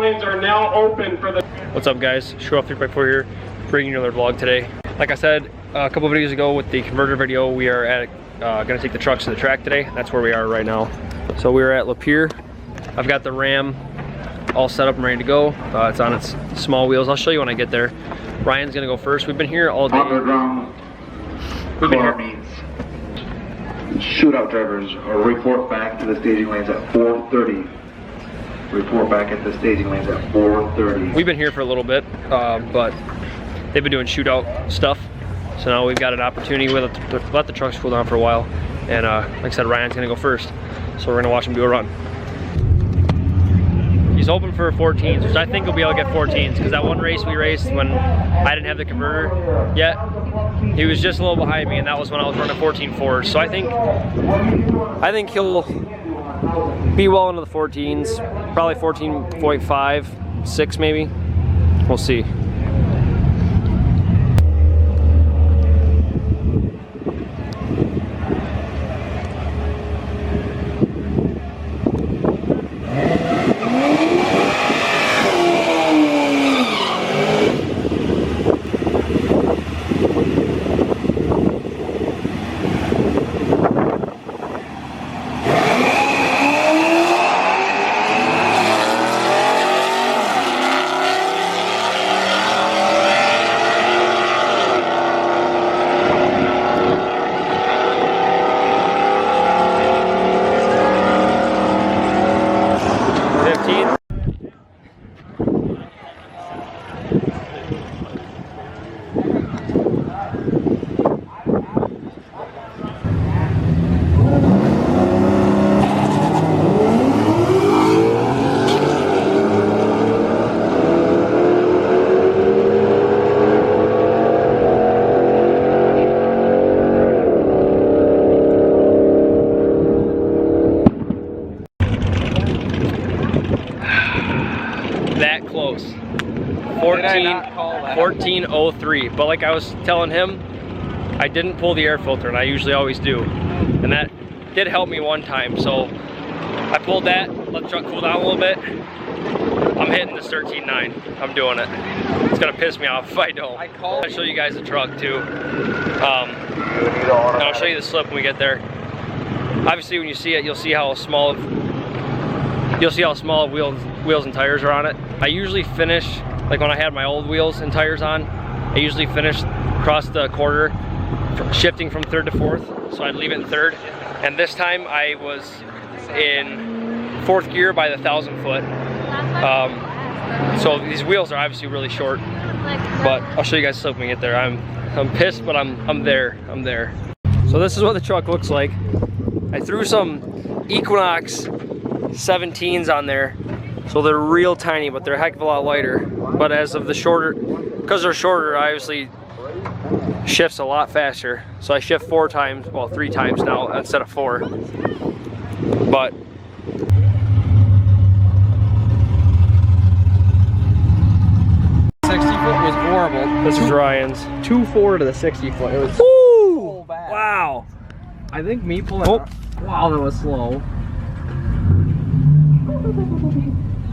lanes are now open for the... What's up guys, Show Off 3x4 here, bringing you another vlog today. Like I said a couple videos ago with the converter video, we are at gonna take the trucks to the track today. That's where we are right now. So we're at Lapeer. I've got the Ram all set up and ready to go. It's on its small wheels. I'll show you when I get there. Ryan's gonna go first. We've been here all day. We've been here. Shootout drivers report back to the staging lanes at 4:30. Report back at the staging lanes at 4:30. We've been here for a little bit, but they've been doing shootout stuff. So now we've got an opportunity to let the trucks cool down for a while. And like I said, Ryan's gonna go first. So we're gonna watch him do a run. He's hoping for 14s, which I think he'll be able to get 14s, because that one race we raced when I didn't have the converter yet, he was just a little behind me, and that was when I was running 14.4s. So I think he'll be well into the 14s, probably 14.5, 6 maybe. We'll see. That close. 14.03. But like I was telling him, I didn't pull the air filter, and I usually always do. And that did help me one time. So I pulled that, let the truck cool down a little bit. I'm hitting this 13.9. I'm doing it. It's gonna piss me off if I don't. I'll show you guys the truck too. And I'll show you the slip when we get there. Obviously when you see it, you'll see how small wheels and tires are on it. I usually finish, like when I had my old wheels and tires on, I usually finished across the quarter, shifting from third to fourth. So I'd leave it in third. And this time I was in fourth gear by the 1,000 foot. So these wheels are obviously really short, but I'll show you guys stuff when we get there. I'm pissed, but I'm there. So this is what the truck looks like. I threw some Equinox 17s on there, so they're real tiny, but they're a heck of a lot lighter. But as of the shorter, because they're shorter, I obviously shifts a lot faster. So I shift 4 times, well 3 times now instead of 4. But 60 foot was horrible. This is Ryan's. 2.4 to the 60 foot. It was so bad. Wow. I think me pulling up. Wow, that was slow.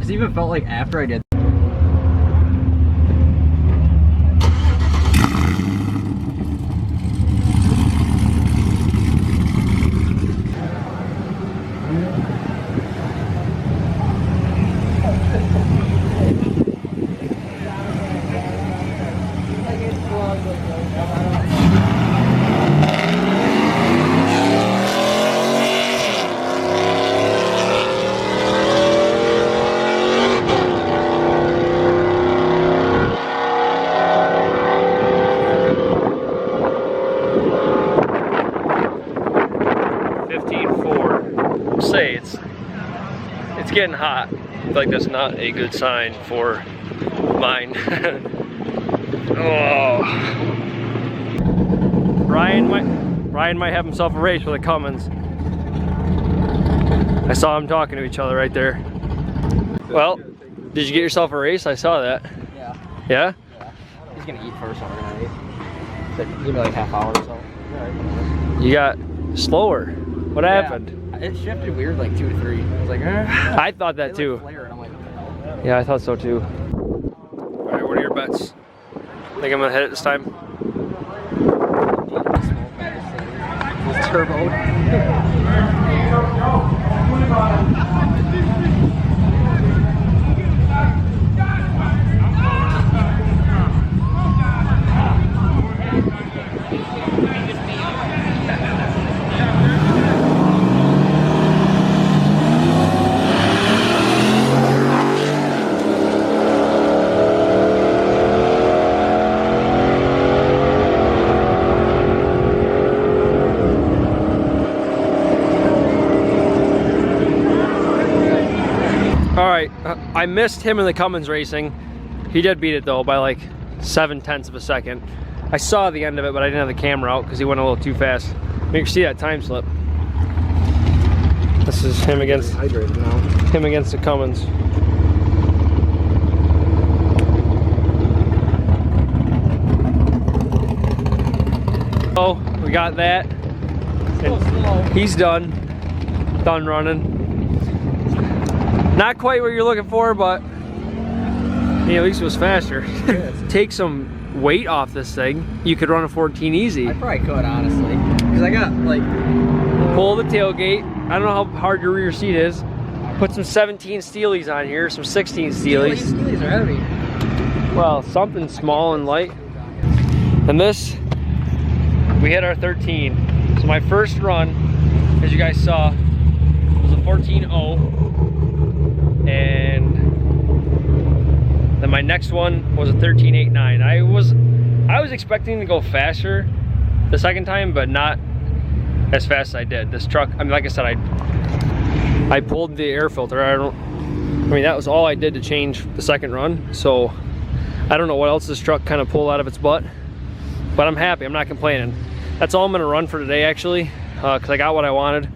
It even felt like after I did. It's getting hot. I feel like that's not a good sign for mine. Oh. Ryan might have himself a race with a Cummins. I saw them talking to each other right there. Well, did you get yourself a race? I saw that. Yeah. Yeah? Yeah. He's gonna eat first, so we're gonna eat. But give me like half hour or so. Right. You got slower. What happened? It shifted weird, like 2 to 3. I was like, I thought that too. Like, flared. I'm like, what the Yeah, I thought so too. All right, what are your bets? Think I'm gonna hit it this time? Turbo. I missed him in the Cummins racing. He did beat it though by like 0.7 of a second. I saw the end of it, but I didn't have the camera out because he went a little too fast. Make sure you see that time slip. This is him against the Cummins. Oh, we got that. And he's done running. Not quite what you're looking for, but at least it was faster. Take some weight off this thing. You could run a 14 easy. I probably could, honestly, because I got like. Pull the tailgate. I don't know how hard your rear seat is. Put some 17 Steelies on here, some 16 Steelies. Steelies are heavy. Well, something small and light. And this, we hit our 13. So my first run, as you guys saw, was a 14.0. And then my next one was a 13.89. I was expecting to go faster the second time, but not as fast as I did. This truck, I mean, like I said, I pulled the air filter. I mean, that was all I did to change the second run. So I don't know what else this truck kind of pulled out of its butt, but I'm happy. I'm not complaining. That's all I'm gonna run for today, actually, because I got what I wanted,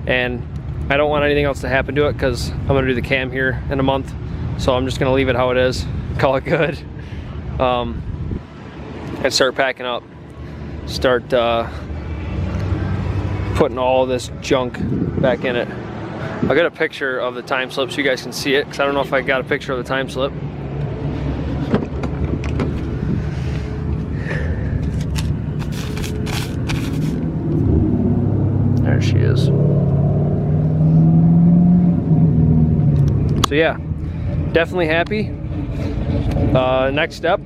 and I don't want anything else to happen to it because I'm gonna do the cam here in a month. So I'm just gonna leave it how it is, call it good, and start packing up. Start putting all this junk back in it. I'll get a picture of the time slip so you guys can see it, because I don't know if I got a picture of the time slip. There she is. So yeah, definitely happy. Next step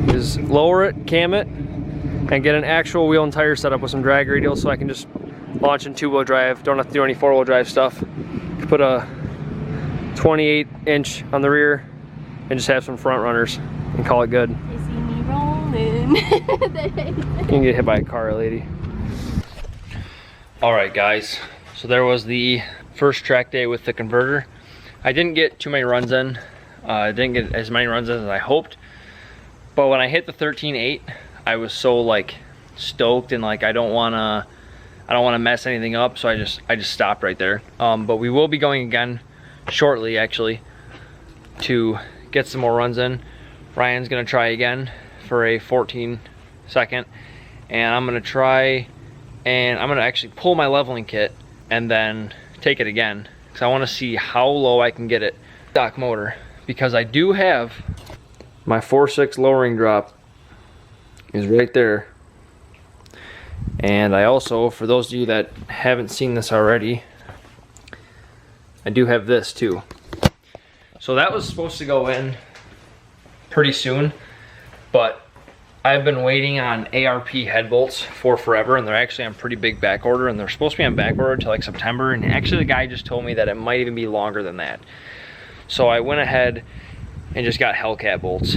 is lower it, cam it, and get an actual wheel and tire setup with some drag radials so I can just launch in 2-wheel drive. Don't have to do any 4-wheel drive stuff. Put a 28-inch on the rear and just have some front runners and call it good. You see me rolling. You can get hit by a car, lady. All right, guys. So there was the first track day with the converter. I didn't get too many runs in. I didn't get as many runs in as I hoped. But when I hit the 13.8, I was so like stoked and like I don't wanna mess anything up, so I just stopped right there. But we will be going again shortly, actually, to get some more runs in. Ryan's gonna try again for a 14 second, and I'm gonna try, and I'm gonna actually pull my leveling kit and then take it again, because I want to see how low I can get it stock motor, because I do have my 4.6 lowering drop is right there. And I also, for those of you that haven't seen this already, I do have this too. So that was supposed to go in pretty soon, but I've been waiting on ARP head bolts for forever, and they're actually on pretty big back order, and they're supposed to be on back order until like September, and actually the guy just told me that it might even be longer than that. So I went ahead and just got Hellcat bolts.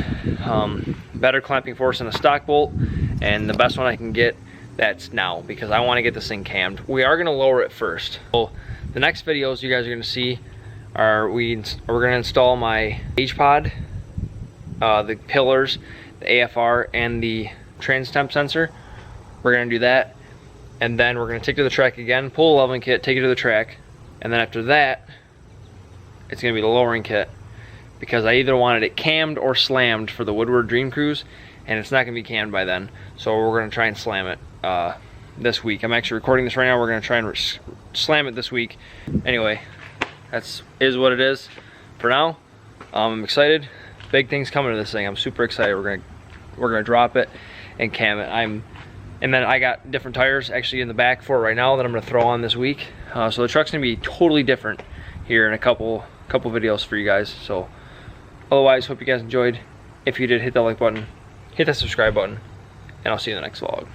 Better clamping force than a stock bolt, and the best one I can get that's now, because I want to get this thing cammed. We are going to lower it first. So the next videos you guys are going to see are we're going to install my H-pod, the pillars, the AFR, and the trans temp sensor. We're going to do that, and then we're going to take it to the track again, pull a leveling kit, take it to the track, and then after that it's going to be the lowering kit, because I either wanted it cammed or slammed for the Woodward Dream Cruise, and it's not going to be cammed by then, so we're going to try and slam it this week. I'm actually recording this right now. We're going to try and slam it this week. Anyway, that's what it is. for now, I'm excited. Big things coming to this thing. I'm super excited. We're gonna drop it and cam it. And then I got different tires actually in the back for it right now that I'm gonna throw on this week. So the truck's gonna be totally different here in a couple videos for you guys. So otherwise, hope you guys enjoyed. If you did, hit that like button, hit that subscribe button, and I'll see you in the next vlog.